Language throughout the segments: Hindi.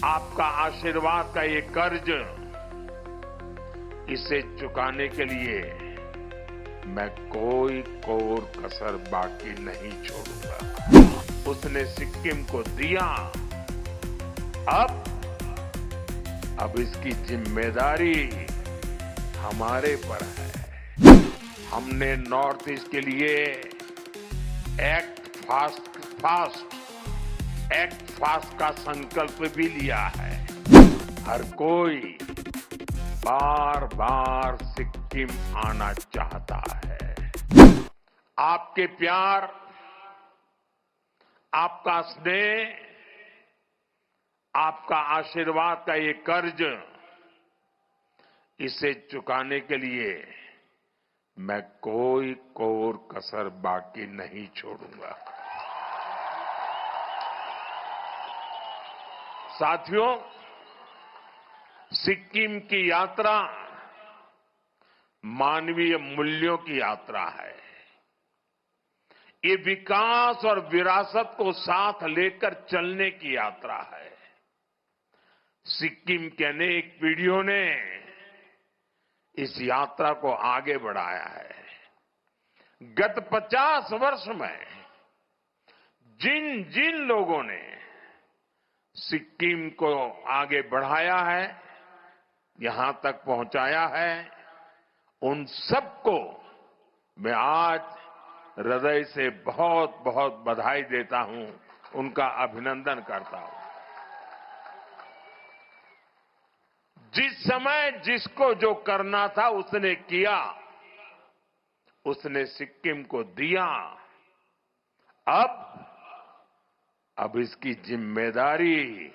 आपका आशीर्वाद का ये कर्ज, इसे चुकाने के लिए मैं कोई कोर कसर बाकी नहीं छोड़ूंगा। उसने सिक्किम को दिया, अब इसकी जिम्मेदारी हमारे पर है। हमने नॉर्थ ईस्ट के लिए एक्ट फास्ट का संकल्प भी लिया है। हर कोई बार बार सिक्किम आना चाहता है। आपके प्यार, आपका स्नेह, आपका आशीर्वाद का ये कर्ज, इसे चुकाने के लिए मैं कोई कोर कसर बाकी नहीं छोड़ूंगा। साथियों, सिक्किम की यात्रा मानवीय मूल्यों की यात्रा है। ये विकास और विरासत को साथ लेकर चलने की यात्रा है। सिक्किम के अनेक पीढ़ियों ने इस यात्रा को आगे बढ़ाया है। गत 50 वर्ष में जिन जिन लोगों ने सिक्किम को आगे बढ़ाया है, यहां तक पहुंचाया है, उन सबको मैं आज हृदय से बहुत बहुत बधाई देता हूं, उनका अभिनंदन करता हूं। जिस समय जिसको जो करना था उसने किया, उसने सिक्किम को दिया। अब इसकी जिम्मेदारी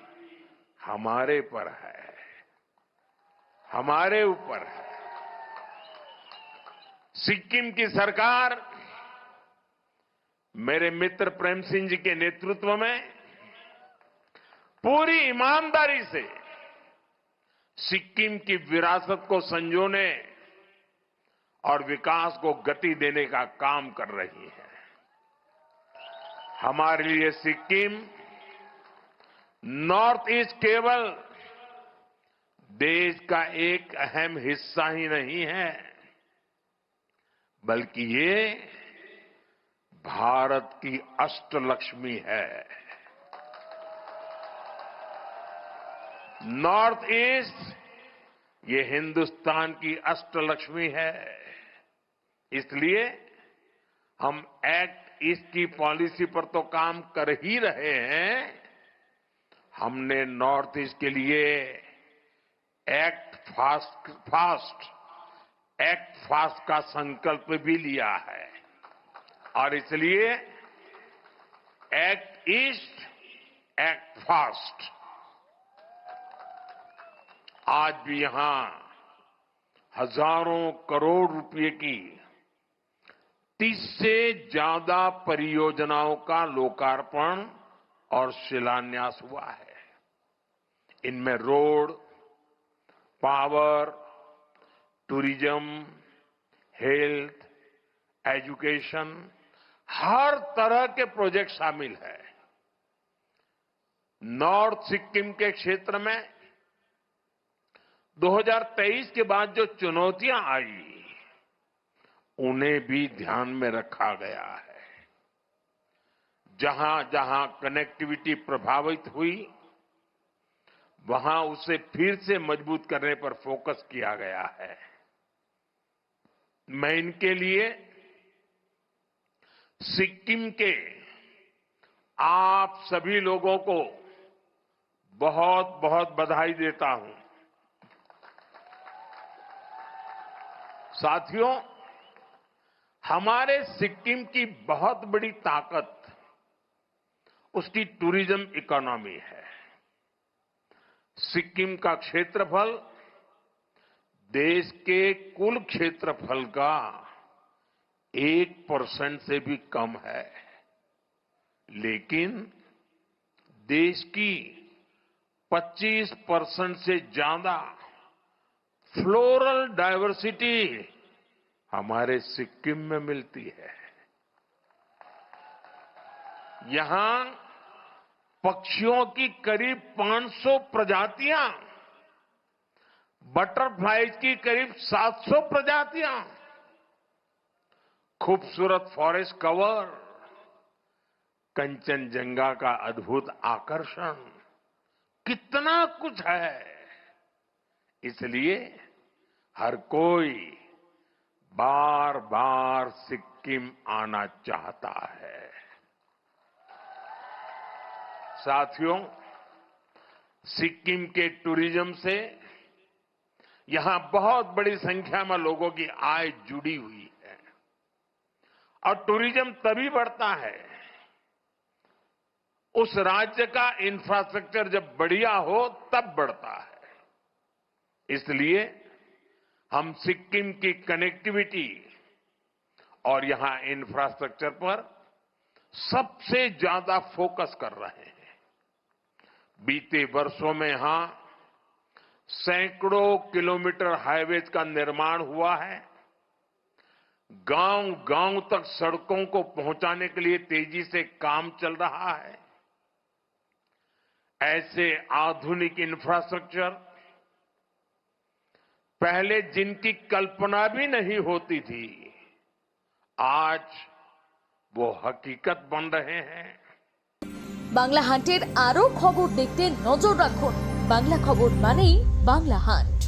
हमारे पर है, हमारे ऊपर है। सिक्किम की सरकार मेरे मित्र प्रेम सिंह जी के नेतृत्व में पूरी ईमानदारी से सिक्किम की विरासत को संजोने और विकास को गति देने का काम कर रही है। हमारे लिए सिक्किम नॉर्थ ईस्ट केवल देश का एक अहम हिस्सा ही नहीं है, बल्कि ये भारत की अष्टलक्ष्मी है। नॉर्थ ईस्ट ये हिंदुस्तान की अष्टलक्ष्मी है। इसलिए हम एक्ट ईस्ट की पॉलिसी पर तो काम कर ही रहे हैं, हमने नॉर्थ ईस्ट के लिए एक्ट फास्ट का संकल्प भी लिया है। और इसलिए एक्ट ईस्ट, एक्ट फास्ट। आज भी यहां हजारों करोड़ रुपए की 30 से ज्यादा परियोजनाओं का लोकार्पण और शिलान्यास हुआ है। इनमें road, power, tourism, health, education, हर तरह के प्रोजेक्ट शामिल है। नॉर्थ सिक्किम के क्षेत्र में 2023 के बाद जो चुनौतियां आई, उन्हें भी ध्यान में रखा गया है। जहां जहां कनेक्टिविटी प्रभावित हुई, वहां उसे फिर से मजबूत करने पर फोकस किया गया है। मैं इनके लिए सिक्किम के आप सभी लोगों को बहुत बहुत बधाई देता हूं। साथियों, हमारे सिक्किम की बहुत बड़ी ताकत उसकी टूरिज्म इकोनॉमी है। सिक्किम का क्षेत्रफल देश के कुल क्षेत्रफल का 1% से भी कम है, लेकिन देश की 25% से ज्यादा फ्लोरल डायवर्सिटी हमारे सिक्किम में मिलती है। यहां पक्षियों की करीब 500 प्रजातियां, बटरफ्लाइज की करीब 700 प्रजातियां, खूबसूरत फॉरेस्ट कवर, कंचनजंगा का अद्भुत आकर्षण, कितना कुछ है। इसलिए हर कोई बार बार सिक्किम आना चाहता है। साथियों, सिक्किम के टूरिज्म से यहां बहुत बड़ी संख्या में लोगों की आय जुड़ी हुई है और टूरिज्म तभी बढ़ता है उस राज्य का इंफ्रास्ट्रक्चर जब बढ़िया हो तब बढ़ता है। इसलिए हम सिक्किम की कनेक्टिविटी और यहां इंफ्रास्ट्रक्चर पर सबसे ज्यादा फोकस कर रहे हैं। बीते वर्षों में यहां सैकड़ों किलोमीटर हाईवेज का निर्माण हुआ है। गांव-गांव तक सड़कों को पहुंचाने के लिए तेजी से काम चल रहा है। ऐसे आधुनिक इंफ्रास्ट्रक्चर पहले जिनकी कल्पना भी नहीं होती थी, आज वो हकीकत बन रहे हैं। বাংলা হান্টের আরো খবর দেখতে নজর রাখুন। বাংলা খবর মানেই বাংলা হান্ট।